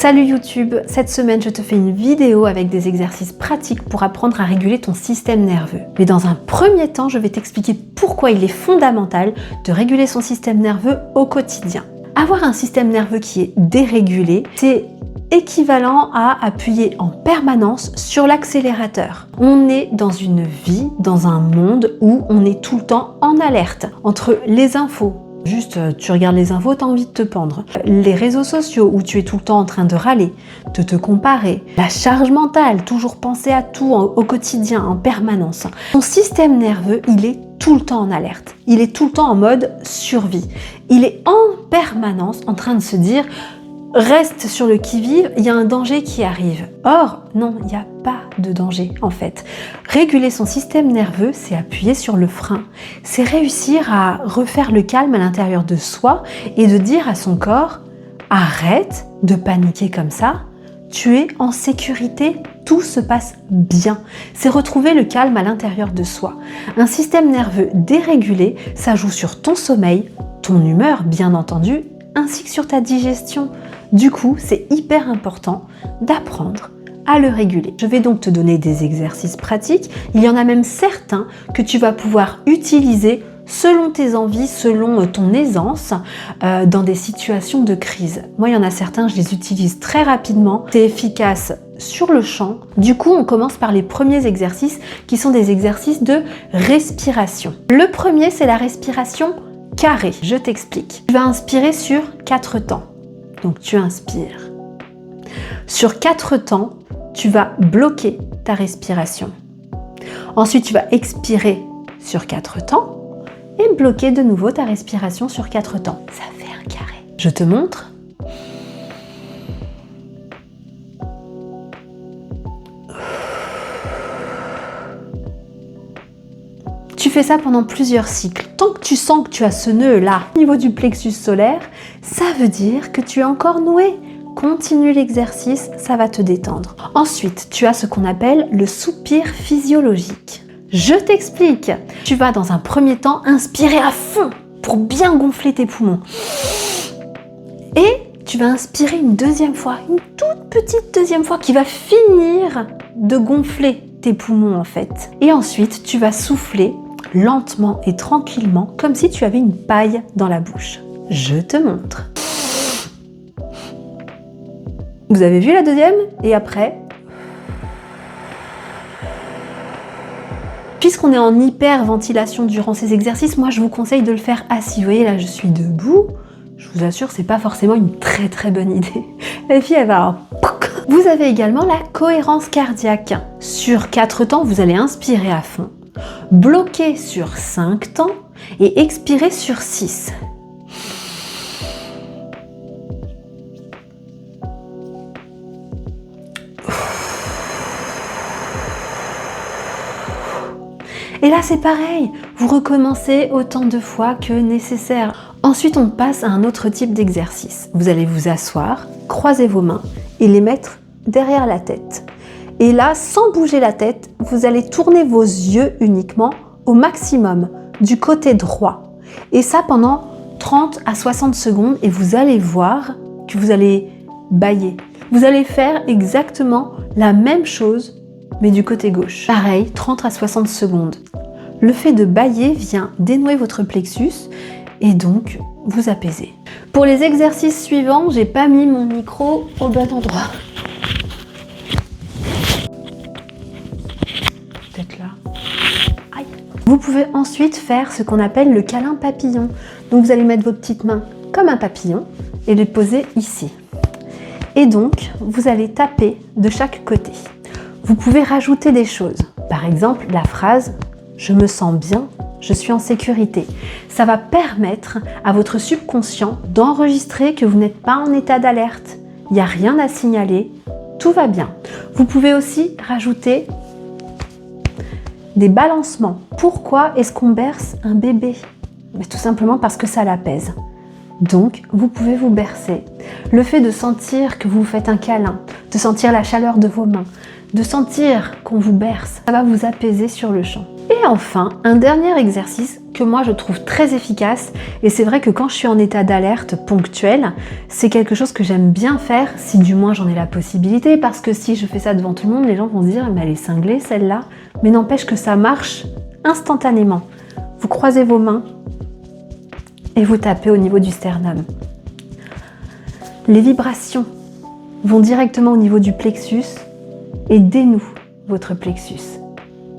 Salut YouTube, cette semaine je te fais une vidéo avec des exercices pratiques pour apprendre à réguler ton système nerveux. Mais dans un premier temps, je vais t'expliquer pourquoi il est fondamental de réguler son système nerveux au quotidien. Avoir un système nerveux qui est dérégulé, c'est équivalent à appuyer en permanence sur l'accélérateur. On est dans une vie, dans un monde où on est tout le temps en alerte entre les infos. Juste, tu regardes les infos, t'as envie de te pendre. Les réseaux sociaux où tu es tout le temps en train de râler, de te comparer. La charge mentale, toujours penser à tout au quotidien, en permanence. Ton système nerveux, il est tout le temps en alerte. Il est tout le temps en mode survie. Il est en permanence en train de se dire « Reste sur le qui-vive, il y a un danger qui arrive. » Or, non, il n'y a pas de danger en fait. Réguler son système nerveux, c'est appuyer sur le frein. C'est réussir à refaire le calme à l'intérieur de soi et de dire à son corps « Arrête de paniquer comme ça, tu es en sécurité, tout se passe bien. » C'est retrouver le calme à l'intérieur de soi. Un système nerveux dérégulé, ça joue sur ton sommeil, ton humeur bien entendu, ainsi que sur ta digestion. Du coup, c'est hyper important d'apprendre à le réguler. Je vais donc te donner des exercices pratiques. Il y en a même certains que tu vas pouvoir utiliser selon tes envies, selon ton aisance, dans des situations de crise. Moi, il y en a certains, je les utilise très rapidement. C'est efficace sur le champ. Du coup, on commence par les premiers exercices qui sont des exercices de respiration. Le premier, c'est la respiration carrée. Je t'explique. Tu vas inspirer sur 4 temps. Donc, tu inspires. Sur 4 temps, tu vas bloquer ta respiration. Ensuite, tu vas expirer sur 4 temps et bloquer de nouveau ta respiration sur 4 temps. Ça fait un carré. Je te montre. Tu fais ça pendant plusieurs cycles. Tant que tu sens que tu as ce nœud-là au niveau du plexus solaire, ça veut dire que tu es encore noué. Continue l'exercice, ça va te détendre. Ensuite, tu as ce qu'on appelle le soupir physiologique. Je t'explique. Tu vas dans un premier temps inspirer à fond pour bien gonfler tes poumons. Et tu vas inspirer une deuxième fois, une toute petite deuxième fois qui va finir de gonfler tes poumons en fait. Et ensuite, tu vas souffler lentement et tranquillement comme si tu avais une paille dans la bouche. Je te montre. Vous avez vu la deuxième? Et après? Puisqu'on est en hyperventilation durant ces exercices, moi je vous conseille de le faire assis. Vous voyez là, je suis debout. Je vous assure, c'est pas forcément une très bonne idée. La fille, elle va... Vous avez également la cohérence cardiaque. Sur 4 temps, vous allez inspirer à fond, bloquer sur 5 temps et expirer sur 6. Et là, c'est pareil, vous recommencez autant de fois que nécessaire. Ensuite, on passe à un autre type d'exercice. Vous allez vous asseoir, croiser vos mains et les mettre derrière la tête. Et là, sans bouger la tête, vous allez tourner vos yeux uniquement au maximum du côté droit. Et ça pendant 30 à 60 secondes et vous allez voir que vous allez bâiller. Vous allez faire exactement la même chose mais du côté gauche. Pareil, 30 à 60 secondes. Le fait de bâiller vient dénouer votre plexus et donc vous apaiser. Pour les exercices suivants, j'ai pas mis mon micro au bon endroit. Peut-être là. Aïe. Vous pouvez ensuite faire ce qu'on appelle le câlin papillon. Donc vous allez mettre vos petites mains comme un papillon et les poser ici. Et donc, vous allez taper de chaque côté. Vous pouvez rajouter des choses. Par exemple, la phrase « Je me sens bien, je suis en sécurité ». Ça va permettre à votre subconscient d'enregistrer que vous n'êtes pas en état d'alerte. Il n'y a rien à signaler, tout va bien. Vous pouvez aussi rajouter des balancements. Pourquoi est-ce qu'on berce un bébé? Mais tout simplement parce que ça l'apaise. Donc, vous pouvez vous bercer. Le fait de sentir que vous faites un câlin, de sentir la chaleur de vos mains, de sentir qu'on vous berce, ça va vous apaiser sur le champ. Et enfin, un dernier exercice que moi je trouve très efficace et c'est vrai que quand je suis en état d'alerte ponctuelle, c'est quelque chose que j'aime bien faire si du moins j'en ai la possibilité, parce que si je fais ça devant tout le monde, les gens vont se dire mais elle est cinglée celle-là, mais n'empêche que ça marche instantanément. Vous croisez vos mains et vous tapez au niveau du sternum. Les vibrations vont directement au niveau du plexus et dénouent votre plexus.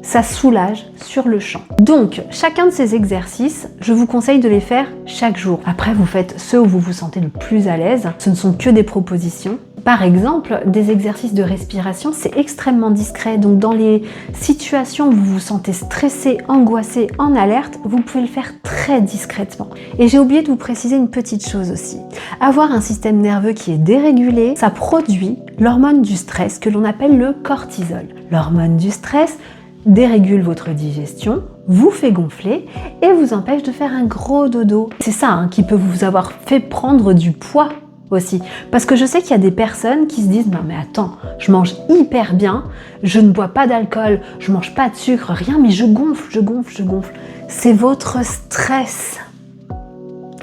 Ça soulage sur le champ. Donc, chacun de ces exercices, je vous conseille de les faire chaque jour. Après, vous faites ceux où vous vous sentez le plus à l'aise. Ce ne sont que des propositions. Par exemple, des exercices de respiration, c'est extrêmement discret. Donc, dans les situations où vous vous sentez stressé, angoissé, en alerte, vous pouvez le faire très discrètement. Et j'ai oublié de vous préciser une petite chose aussi. Avoir un système nerveux qui est dérégulé, ça produit l'hormone du stress que l'on appelle le cortisol. L'hormone du stress dérégule votre digestion, vous fait gonfler et vous empêche de faire un gros dodo. C'est ça qui peut vous avoir fait prendre du poids aussi. Parce que je sais qu'il y a des personnes qui se disent « Non mais attends, je mange hyper bien, je ne bois pas d'alcool, je mange pas de sucre, rien, mais je gonfle, je gonfle, je gonfle. » C'est votre stress.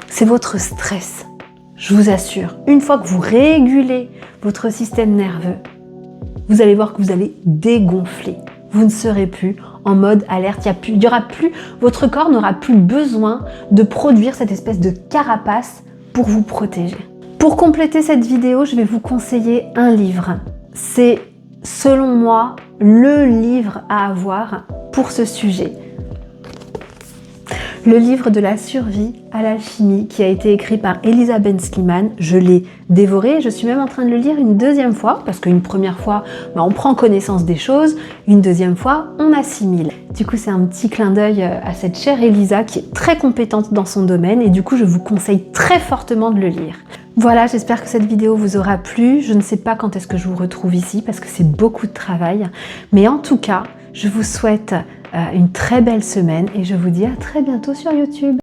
C'est votre stress. Je vous assure, une fois que vous régulez votre système nerveux, vous allez voir que vous allez dégonfler. Vous ne serez plus en mode alerte, votre corps n'aura plus besoin de produire cette espèce de carapace pour vous protéger. Pour compléter cette vidéo, je vais vous conseiller un livre. C'est, selon moi, le livre à avoir pour ce sujet. Le livre de la survie à l'alchimie qui a été écrit par Elizabeth Schliemann. Je l'ai dévoré, je suis même en train de le lire une deuxième fois parce qu'une première fois, on prend connaissance des choses, une deuxième fois, on assimile. Du coup, c'est un petit clin d'œil à cette chère Elisa qui est très compétente dans son domaine et du coup, je vous conseille très fortement de le lire. Voilà, j'espère que cette vidéo vous aura plu. Je ne sais pas quand est-ce que je vous retrouve ici parce que c'est beaucoup de travail, mais en tout cas, je vous souhaite une très belle semaine et je vous dis à très bientôt sur YouTube.